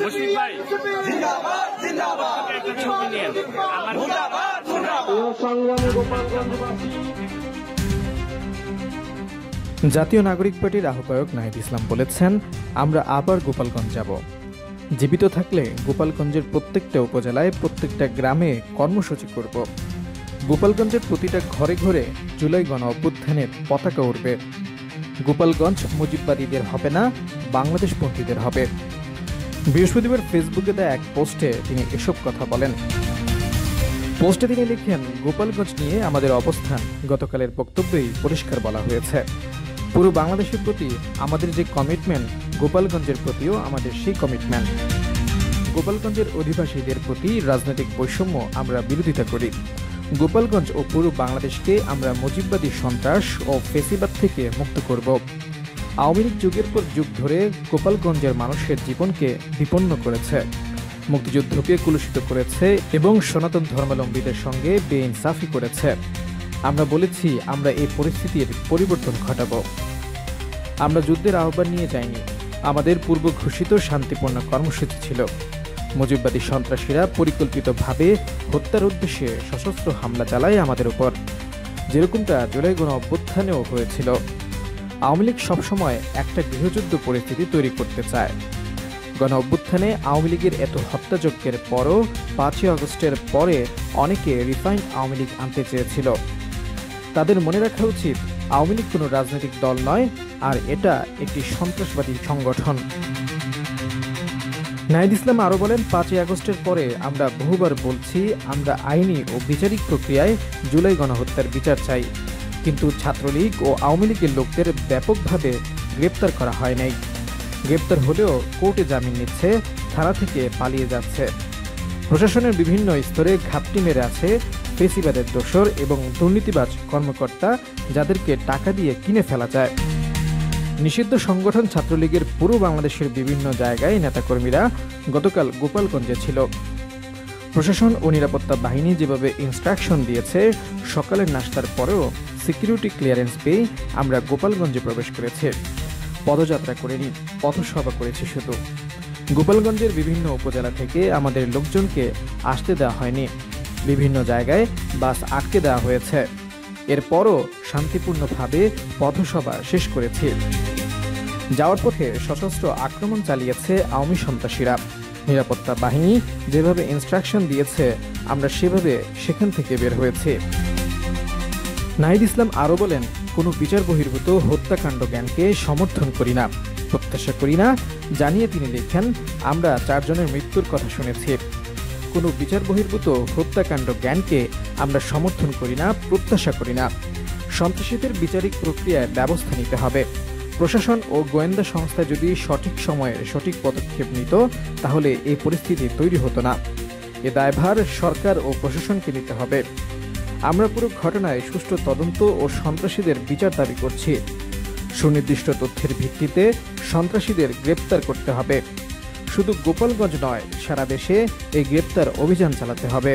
মুশফিক ভাই জিন্দাবাদ জিন্দাবাদ একটা ছবি নিয়ে আমার মুর্দাবাদ মুর্দাবাদ। জাতীয় নাগরিক পার্টির আহ্বায়ক নাহিদ ইসলাম বলেছেন, আমরা আবার গোপালগঞ্জ যাব। জীবিত থাকলে গোপালগঞ্জের প্রত্যেকটা উপজেলায় প্রত্যেকটা গ্রামে কর্মসূচি করব। গোপালগঞ্জের প্রতিটা ঘরে ঘরে জুলাই গণ অভ্যুত্থানের পতাকা উড়বে। গোপালগঞ্জ মুজিববাদীদের হবে না, বাংলাদেশপন্থীদের হবে। বৃহস্পতিবার ফেসবুকে দেয়া এক পোস্টে তিনি এসব কথা বলেন। পোস্টে তিনি লিখেন, গোপালগঞ্জ নিয়ে আমাদের অবস্থান গতকালের বক্তব্যেই পরিষ্কার বলা হয়েছে। পুরো বাংলাদেশের প্রতি আমাদের যে কমিটমেন্ট, গোপালগঞ্জের প্রতিও আমাদের সেই কমিটমেন্ট। গোপালগঞ্জের অধিবাসীদের প্রতি রাজনৈতিক বৈষম্য আমরা বিরোধিতা করি। গোপালগঞ্জ ও পুরো বাংলাদেশকে আমরা মুজিববাদী সন্ত্রাস ও ফেসিবাদ থেকে মুক্ত করব। আওয়ামী লীগ যুগের পর যুগ ধরে গোপালগঞ্জের মানুষের জীবনকে বিপন্ন করেছে, মুক্তিযুদ্ধকে কুলুষিত করেছে এবং সনাতন ধর্মাবলম্বীদের সঙ্গে বেইনসাফি করেছে। আমরা বলেছি আমরা এই পরিস্থিতির পরিবর্তন ঘটাব। আমরা যুদ্ধের আহ্বান নিয়ে যাইনি, আমাদের পূর্ব ঘোষিত শান্তিপূর্ণ কর্মসূচি ছিল। মুজিববাদী সন্ত্রাসীরা পরিকল্পিতভাবে হত্যার উদ্দেশ্যে সশস্ত্র হামলা চালায় আমাদের উপর, যেরকমটা জুলাই গণ অভ্যুত্থানেও হয়েছিল। আওয়ামী লীগ সবসময় একটা গৃহযুদ্ধ পরিস্থিতি তৈরি করতে চায়। গণ অভ্যুত্থানে আওয়ামী লীগের এত হত্যাযজ্ঞের পরও 5ই আগস্টের পরে অনেকে রিফাইন্ড আওয়ামী লীগ আনতে চেয়েছিল। তাদের মনে রাখা উচিত, আওয়ামী লীগ কোনো রাজনৈতিক দল নয়, আর এটা একটি সন্ত্রাসবাদী সংগঠন। নাহিদ ইসলাম আরও বলেন, 5ই আগস্টের পরে আমরা বহুবার বলছি আমরা আইনি ও বিচারিক প্রক্রিয়ায় জুলাই গণহত্যার বিচার চাই, কিন্তু ছাত্রলীগ ও আওয়ামী লীগের লোকদের ব্যাপকভাবে গ্রেপ্তার করা হয় নাই। গ্রেপ্তার হলেও কোর্টে জামিন নিচ্ছে, থানা থেকে পালিয়ে যাচ্ছে। প্রশাসনের বিভিন্ন স্তরে ঘাপটি মেরে আছে ফেসিবাদের দোসর এবং দুর্নীতিবাজ কর্মকর্তা, যাদেরকে টাকা দিয়ে কিনে ফেলা যায়। নিষিদ্ধ সংগঠন ছাত্রলীগের পুরো বাংলাদেশের বিভিন্ন জায়গায় নেতাকর্মীরা গতকাল গোপালগঞ্জে ছিল। প্রশাসন ও নিরাপত্তা বাহিনী যেভাবে ইনস্ট্রাকশন দিয়েছে, সকালের নাস্তার পরেও সিকিউরিটি ক্লিয়ারেন্স পেয়ে আমরা গোপালগঞ্জে প্রবেশ করেছি। পদযাত্রা করিনি, পথসভা করেছি শুধু। গোপালগঞ্জের বিভিন্ন উপজেলা থেকে আমাদের লোকজনকে আসতে দেওয়া হয়নি, বিভিন্ন জায়গায় বাস আটকে দেওয়া হয়েছে। এরপরও শান্তিপূর্ণভাবে পথসভা শেষ করেছি। যাওয়ার পথে সশস্ত্র আক্রমণ চালিয়েছে আওয়ামী সন্ত্রাসীরা। নিরাপত্তা বাহিনী যেভাবে ইনস্ট্রাকশন দিয়েছে, আমরা সেভাবে সেখান থেকে বের হয়েছি। নাহিদ ইসলাম আরও বলেন, কোনো বিচার বহির্ভূত হত্যাকাণ্ড জ্ঞানকে সমর্থন করি না, প্রত্যাশা করি না। জানিয়ে তিনি লেখেন, আমরা 4 জনের মৃত্যুর কথা শুনেছি। কোনো বিচার বহির্ভূত হত্যাকাণ্ড জ্ঞানকে আমরা সমর্থন করি না, প্রত্যাশা করি না। সন্ত্রাসীদের বিচারিক প্রক্রিয়ায় ব্যবস্থা নিতে হবে। প্রশাসন ও গোয়েন্দা সংস্থা যদি সঠিক সময়ে সঠিক পদক্ষেপ নিত, তাহলে এই পরিস্থিতি তৈরি হতো না। এ দায়ভার সরকার ও প্রশাসনকে নিতে হবে। আমরা পুরো ঘটনায় সুষ্ঠু তদন্ত ও সন্ত্রাসীদের বিচার দাবি করছি। সুনির্দিষ্ট তথ্যের ভিত্তিতে সন্ত্রাসীদের গ্রেপ্তার করতে হবে। শুধু গোপালগঞ্জ নয়, সারা দেশে এই গ্রেপ্তার অভিযান চালাতে হবে।